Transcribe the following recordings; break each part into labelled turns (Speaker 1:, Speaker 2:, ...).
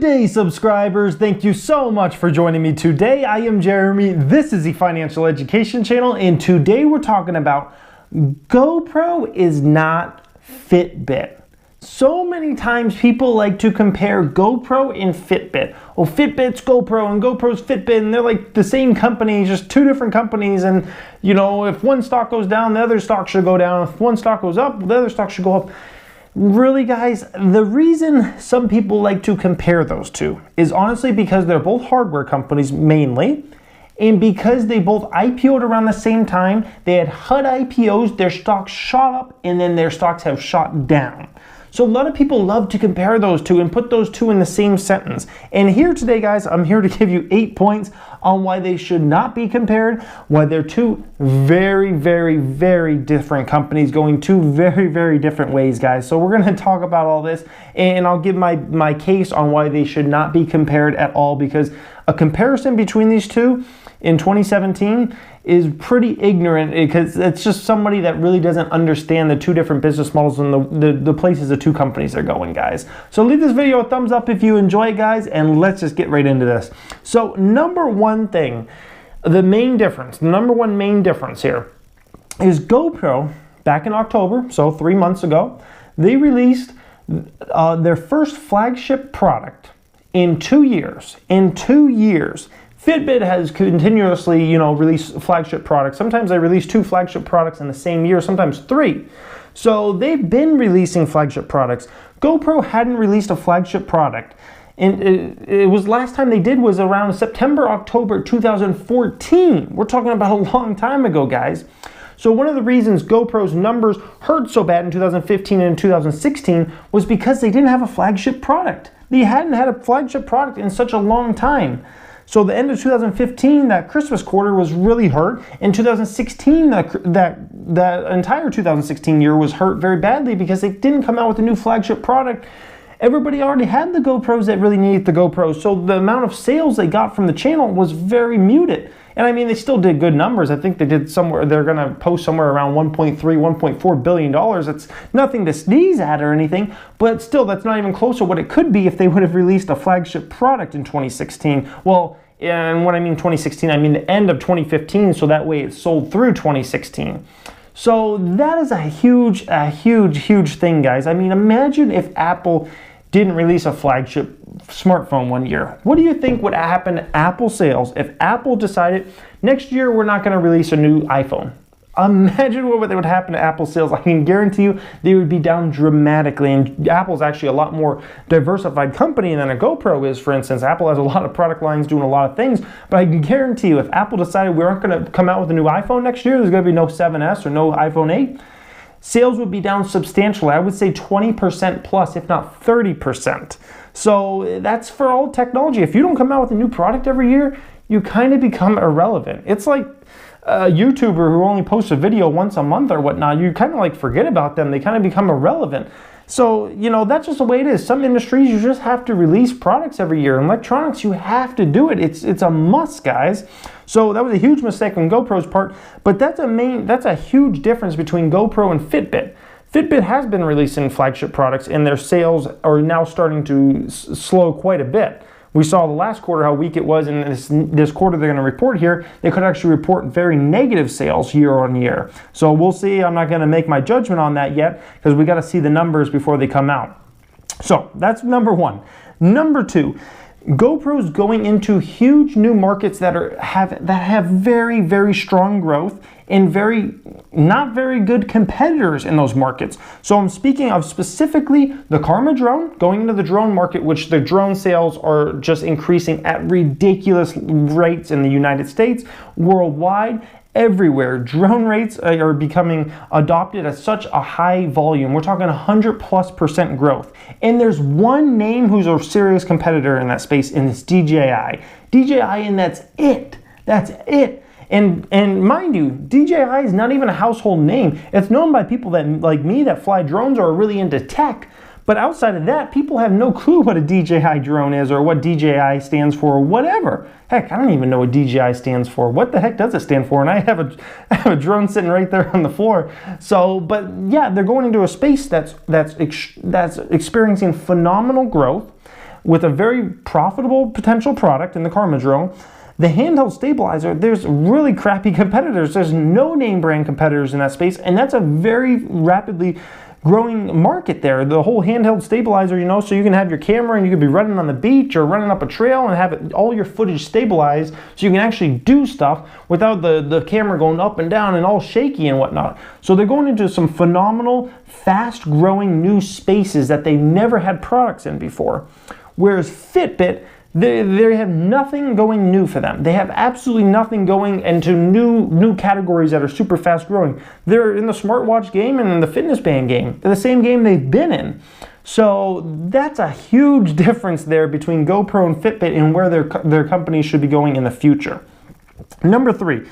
Speaker 1: day, subscribers. Thank you so much for joining me today. I am Jeremy. This is the Financial Education Channel, and today we're talking about GoPro is not Fitbit. So many times people like to compare GoPro and Fitbit. Oh, Fitbit's GoPro and GoPro's Fitbit, and they're like the same company, just two different companies. And you know, if one stock goes down, the other stock should go down. If one stock goes up, the other stock should go up. Really, guys, the reason some people like to compare those two is honestly because they're both hardware companies mainly, and because they both IPO'd around the same time. They had HUD IPOs, their stocks shot up, and then their stocks have shot down. So a lot of people love to compare those two and put those two in the same sentence. And here today, guys, I'm here to give you 8 points on why they should not be compared, why they're two very, very, very different companies going two very, very different ways, guys. So we're going to talk about all this, and I'll give my case on why they should not be compared at all, because a comparison between these two in 2017 is pretty ignorant, because it's just somebody that really doesn't understand the two different business models and the places the two companies are going, guys. So leave this video a thumbs up if you enjoy it, guys, and let's just get right into this. So number one thing, the number one main difference here is GoPro back in October, so 3 months ago, they released their first flagship product in 2 years. In 2 years. Fitbit has continuously, released flagship products. Sometimes they release 2 flagship products in the same year, sometimes 3. So they've been releasing flagship products. GoPro hadn't released a flagship product. And it was last time they did was around September, October 2014. We're talking about a long time ago, guys. So one of the reasons GoPro's numbers hurt so bad in 2015 and 2016 was because they didn't have a flagship product. They hadn't had a flagship product in such a long time. So the end of 2015, that Christmas quarter was really hurt. In 2016, that entire 2016 year was hurt very badly because they didn't come out with a new flagship product. Everybody already had the GoPros that really needed the GoPros, so the amount of sales they got from the channel was very muted. And I mean, they still did good numbers. I think they're going to post somewhere around $1.3, $1.4 billion. It's nothing to sneeze at or anything, but still, that's not even close to what it could be if they would have released a flagship product in 2016. Well, and when I mean 2016, I mean the end of 2015, so that way it sold through 2016. So that is a huge thing, guys. I mean, imagine if Apple didn't release a flagship smartphone one year. What do you think would happen to Apple sales if Apple decided next year we're not going to release a new iPhone? Imagine what would happen to Apple sales. I can guarantee you they would be down dramatically. And Apple's actually a lot more diversified company than a GoPro is, for instance. Apple has a lot of product lines doing a lot of things, but I can guarantee you if Apple decided we aren't going to come out with a new iPhone next year, there's going to be no 7S or no iPhone 8, sales would be down substantially. I would say 20% plus, if not 30%. So that's for all technology. If you don't come out with a new product every year, you kind of become irrelevant. It's like a YouTuber who only posts a video once a month or whatnot. You kind of like forget about them. They kind of become irrelevant. So, that's just the way it is. Some industries, you just have to release products every year. In electronics, you have to do it. It's a must, guys. So that was a huge mistake on GoPro's part, but that's a huge difference between GoPro and Fitbit. Fitbit has been releasing flagship products, and their sales are now starting to slow quite a bit. We saw the last quarter how weak it was, and this quarter they're going to report here, they could actually report very negative sales year on year. So we'll see. I'm not going to make my judgment on that yet because we got to see the numbers before they come out. So that's number one. Number two, GoPro's going into huge new markets that have very, very strong growth and not very good competitors in those markets. So I'm speaking of specifically the Karma drone, going into the drone market, which the drone sales are just increasing at ridiculous rates in the United States, worldwide, everywhere. Drone rates are becoming adopted at such a high volume. We're talking 100+% growth. And there's one name who's a serious competitor in that space, and it's DJI. DJI, and that's it. That's it. And mind you, DJI is not even a household name. It's known by people that, like me, that fly drones or are really into tech. But outside of that, people have no clue what a DJI drone is or what DJI stands for or whatever. Heck, I don't even know what DJI stands for. What the heck does it stand for? And I have a drone sitting right there on the floor. So, but yeah, they're going into a space that's experiencing phenomenal growth. with a very profitable potential product in the Karma drill. The handheld stabilizer, there's really crappy competitors. There's no name brand competitors in that space, and that's a very rapidly growing market there. The whole handheld stabilizer, so you can have your camera and you could be running on the beach or running up a trail and have all your footage stabilized so you can actually do stuff without the camera going up and down and all shaky and whatnot. So they're going into some phenomenal, fast growing new spaces that they never had products in before. Whereas Fitbit, they have nothing going new for them. They have absolutely nothing going into new categories that are super fast growing. They're in the smartwatch game and in the fitness band game. They're the same game they've been in. So that's a huge difference there between GoPro and Fitbit and where their companies should be going in the future. Number 3,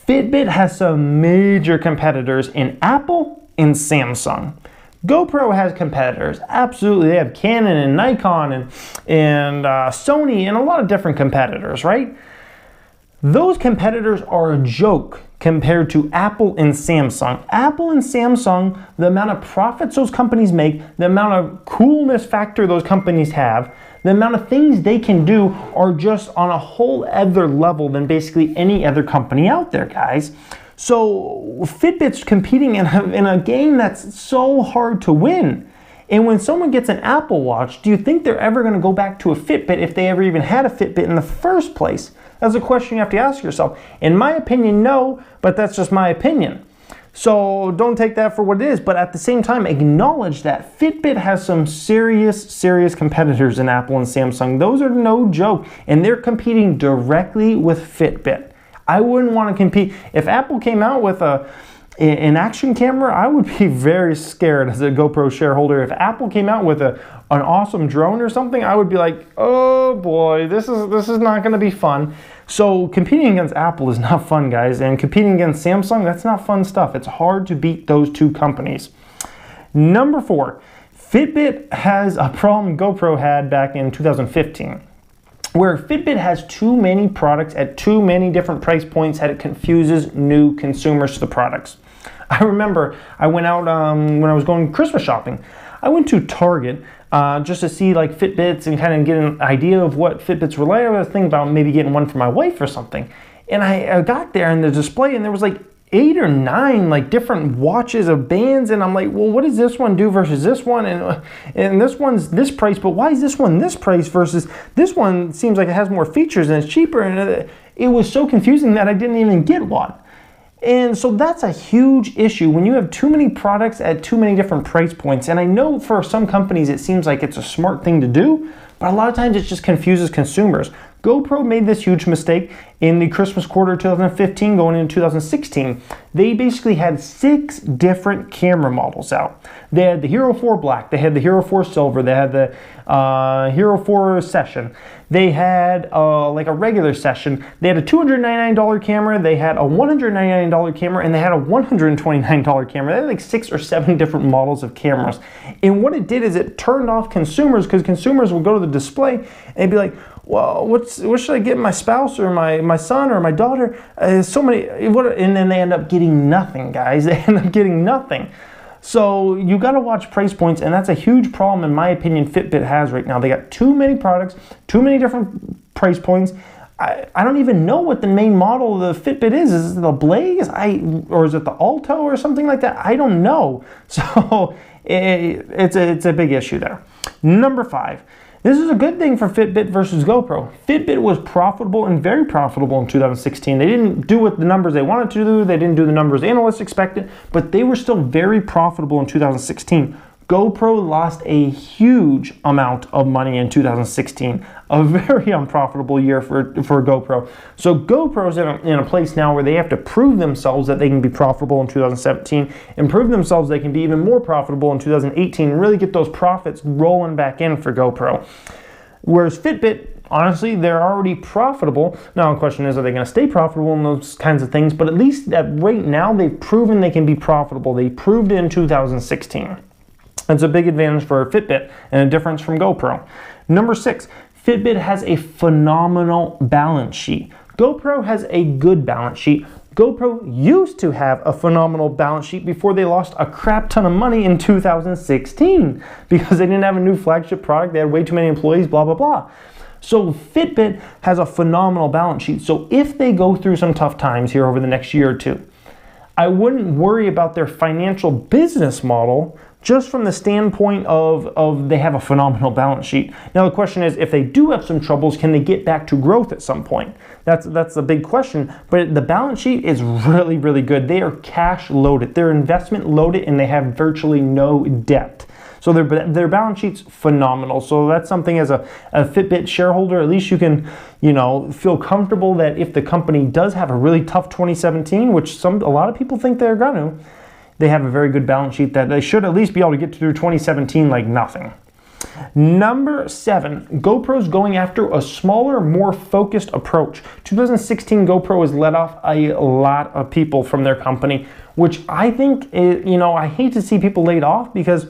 Speaker 1: Fitbit has some major competitors in Apple and Samsung. GoPro has competitors, absolutely. They have Canon and Nikon and Sony and a lot of different competitors, right? Those competitors are a joke compared to Apple and Samsung. Apple and Samsung, the amount of profits those companies make, the amount of coolness factor those companies have, the amount of things they can do are just on a whole other level than basically any other company out there, guys. So Fitbit's competing in a game that's so hard to win. And when someone gets an Apple Watch, do you think they're ever going to go back to a Fitbit if they ever even had a Fitbit in the first place? That's a question you have to ask yourself. In my opinion, no, but that's just my opinion. So don't take that for what it is, but at the same time, acknowledge that Fitbit has some serious competitors in Apple and Samsung. Those are no joke, and they're competing directly with Fitbit. I wouldn't want to compete. If Apple came out with an action camera, I would be very scared as a GoPro shareholder. If Apple came out with an awesome drone or something, I would be like, oh boy, this is not going to be fun. So competing against Apple is not fun, guys, and competing against Samsung, that's not fun stuff. It's hard to beat those two companies. Number 4, Fitbit has a problem GoPro had back in 2015. Where Fitbit has too many products at too many different price points that it confuses new consumers to the products. I remember I went out when I was going Christmas shopping. I went to Target just to see like Fitbits and kind of get an idea of what Fitbits were like. I was thinking about maybe getting one for my wife or something. And I got there in the display and there was like 8 or 9 like different watches of bands, and I'm like, well, what does this one do versus this one, and this one's this price, but why is this one this price versus this one seems like it has more features and it's cheaper, and it was so confusing that I didn't even get one. And so that's a huge issue when you have too many products at too many different price points. And I know for some companies it seems like it's a smart thing to do, but a lot of times it just confuses consumers. GoPro made this huge mistake in the Christmas quarter 2015 going into 2016. They basically had 6 different camera models out. They had the Hero 4 Black, they had the Hero 4 Silver, they had the Hero 4 Session, they had like a regular Session, they had a $299 camera, they had a $199 camera, and they had a $129 camera. They had like 6 or 7 different models of cameras. And what it did is it turned off consumers, because consumers would go to the display and they'd be like, well, what should I get my spouse or my son or my daughter? So many, and then they end up getting nothing, guys. They end up getting nothing. So you got to watch price points, and that's a huge problem in my opinion Fitbit has right now. They got too many products, too many different price points. I don't even know what the main model of the Fitbit is. Is it the Blaze? Or is it the Alto or something like that? I don't know. So it's a big issue there. Number 5. This is a good thing for Fitbit versus GoPro. Fitbit was profitable and very profitable in 2016. They didn't do what the numbers they wanted to do. They didn't do the numbers analysts expected, but they were still very profitable in 2016. GoPro lost a huge amount of money in 2016, a very unprofitable year for GoPro. So GoPro's in a place now where they have to prove themselves that they can be profitable in 2017 and prove themselves they can be even more profitable in 2018 and really get those profits rolling back in for GoPro. Whereas Fitbit, honestly, they're already profitable. Now the question is, are they going to stay profitable in those kinds of things? But at least right now they've proven they can be profitable. They proved it in 2016. That's a big advantage for Fitbit and a difference from GoPro. Number 6, Fitbit has a phenomenal balance sheet. GoPro has a good balance sheet. GoPro used to have a phenomenal balance sheet before they lost a crap ton of money in 2016 because they didn't have a new flagship product. They had way too many employees, blah, blah, blah. So Fitbit has a phenomenal balance sheet. So if they go through some tough times here over the next year or two, I wouldn't worry about their financial business model just from the standpoint of they have a phenomenal balance sheet. Now the question is, if they do have some troubles, can they get back to growth at some point? That's a big question, but the balance sheet is really, really good. They are cash loaded, they're investment loaded, and they have virtually no debt. So their balance sheet's phenomenal. So that's something as a Fitbit shareholder, at least you can, feel comfortable that if the company does have a really tough 2017, which a lot of people think they're gonna, they have a very good balance sheet that they should at least be able to get through 2017 like nothing. Number 7, GoPro's going after a smaller, more focused approach. 2016 GoPro has let off a lot of people from their company, which I think, I hate to see people laid off because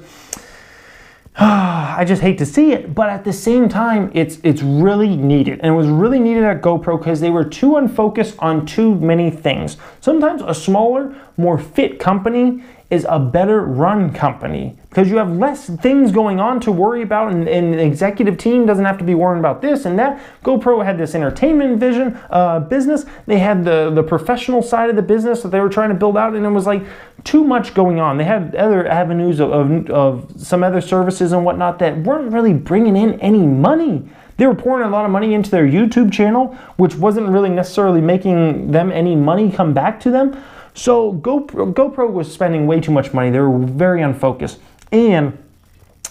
Speaker 1: I just hate to see it, but at the same time, it's really needed. And it was really needed at GoPro because they were too unfocused on too many things. Sometimes a smaller, more fit company is a better run company because you have less things going on to worry about, and the executive team doesn't have to be worrying about this and that. GoPro had this entertainment business. They had the professional side of the business that they were trying to build out, and it was like too much going on. They had other avenues of some other services and whatnot that weren't really bringing in any money. They were pouring a lot of money into their YouTube channel, which wasn't really necessarily making them any money come back to them. So GoPro was spending way too much money. They were very unfocused. And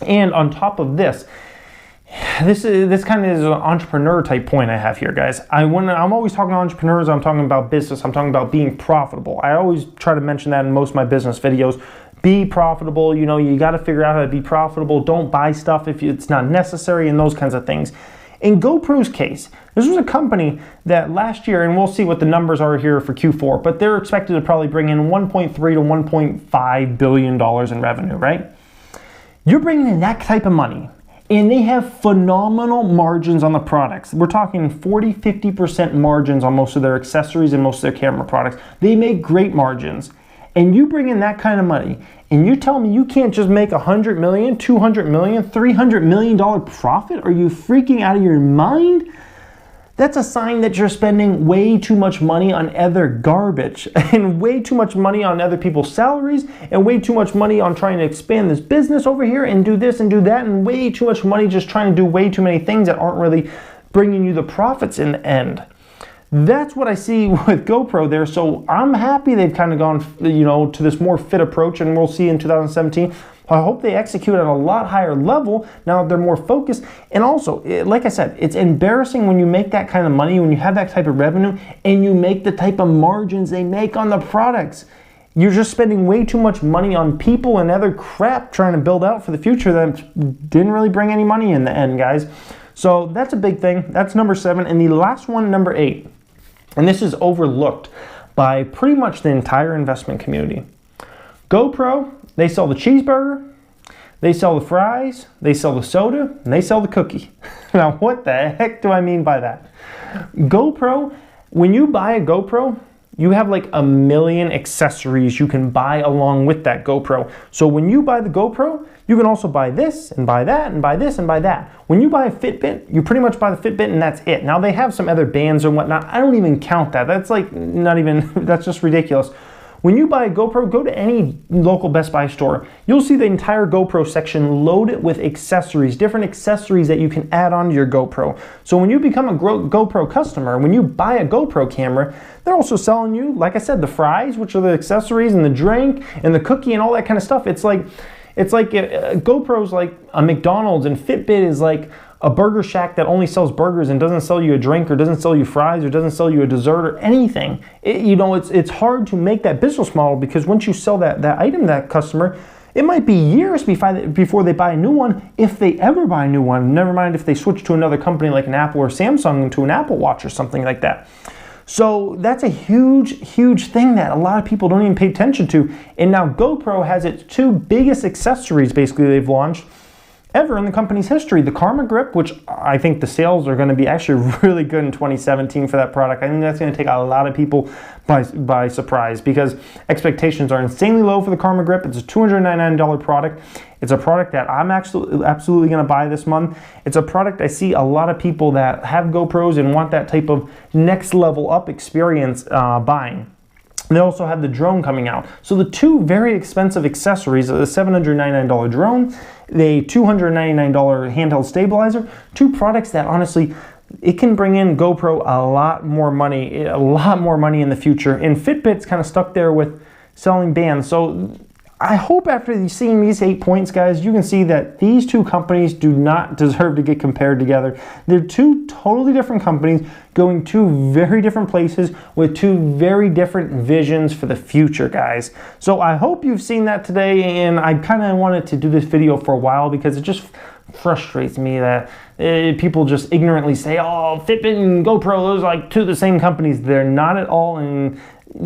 Speaker 1: on top of this kind of is an entrepreneur type point I have here, guys. I'm always talking to entrepreneurs. I'm talking about business. I'm talking about being profitable. I always try to mention that in most of my business videos. Be profitable. You got to figure out how to be profitable. Don't buy stuff if it's not necessary and those kinds of things. In GoPro's case, this was a company that last year, and we'll see what the numbers are here for Q4, but they're expected to probably bring in $1.3 to $1.5 billion in revenue, right? You're bringing in that type of money, and they have phenomenal margins on the products. We're talking 40, 50% margins on most of their accessories and most of their camera products. They make great margins. And you bring in that kind of money, and you tell me you can't just make $100 million, $200 million, $300 million profit? Are you freaking out of your mind? That's a sign that you're spending way too much money on other garbage and way too much money on other people's salaries and way too much money on trying to expand this business over here and do this and do that, and way too much money just trying to do way too many things that aren't really bringing you the profits in the end. That's what I see with GoPro there. So I'm happy they've kind of gone, to this more fit approach, and we'll see in 2017. I hope they execute at a lot higher level now that they're more focused. And also, like I said, it's embarrassing when you make that kind of money, when you have that type of revenue, and you make the type of margins they make on the products. You're just spending way too much money on people and other crap trying to build out for the future that didn't really bring any money in the end, guys. So that's a big thing. That's number 7. And the last one, number 8. And this is overlooked by pretty much the entire investment community. GoPro, they sell the cheeseburger, they sell the fries, they sell the soda, and they sell the cookie. Now, what the heck do I mean by that? GoPro, when you buy a GoPro, you have like a million accessories you can buy along with that GoPro. So when you buy the GoPro, you can also buy this and buy that and buy this and buy that. When you buy a Fitbit, you pretty much buy the Fitbit and that's it. Now they have some other bands and whatnot. I don't even count that. That's like not even, that's just ridiculous. When you buy a GoPro, go to any local Best Buy store. You'll see the entire GoPro section loaded with accessories, different accessories that you can add onto your GoPro. So when you become a GoPro customer, when you buy a GoPro camera, they're also selling you, like I said, the fries, which are the accessories, and the drink, and the cookie, and all that kind of stuff. It's like GoPro's like a McDonald's, and Fitbit is like a burger shack that only sells burgers and doesn't sell you a drink or doesn't sell you fries or doesn't sell you a dessert or anything. It's hard to make that business model because once you sell that item to that customer, it might be years before they buy a new one, if they ever buy a new one. Never mind if they switch to another company like an Apple or Samsung to an Apple Watch or something like that. So that's a huge, huge thing that a lot of people don't even pay attention to. And now GoPro has its 2 biggest accessories basically they've launched. ever in the company's history. The Karma Grip, which I think the sales are going to be actually really good in 2017 for that product. I think that's going to take a lot of people by surprise because expectations are insanely low for the Karma Grip. It's a $299 product. It's a product that I'm absolutely going to buy this month. It's a product I see a lot of people that have GoPros and want that type of next level up experience buying. They also have the drone coming out. So the two very expensive accessories, the $799 drone, the $299 handheld stabilizer, two products that honestly, it can bring in GoPro a lot more money in the future. And Fitbit's kind of stuck there with selling bands. So I hope after seeing these 8 points, guys, you can see that these two companies do not deserve to get compared together. They're two totally different companies going two very different places with two very different visions for the future, guys. So I hope you've seen that today, and I kind of wanted to do this video for a while because it just frustrates me that people just ignorantly say, oh, Fitbit and GoPro, those are like two of the same companies. They're not at all, and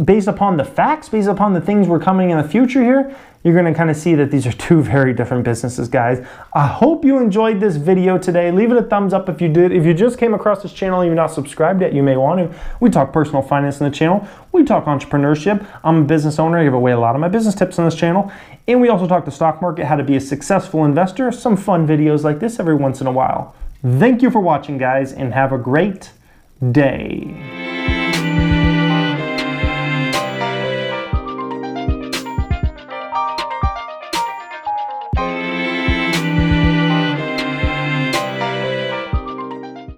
Speaker 1: based upon the facts, based upon the things we're coming in the future here, you're going to kind of see that these are two very different businesses, guys. I hope you enjoyed this video today. Leave it a thumbs up if you did. If you just came across this channel and you're not subscribed yet, you may want to. We talk personal finance on the channel. We talk entrepreneurship. I'm a business owner. I give away a lot of my business tips on this channel. And we also talk the stock market, how to be a successful investor, some fun videos like this every once in a while. Thank you for watching, guys, and have a great day.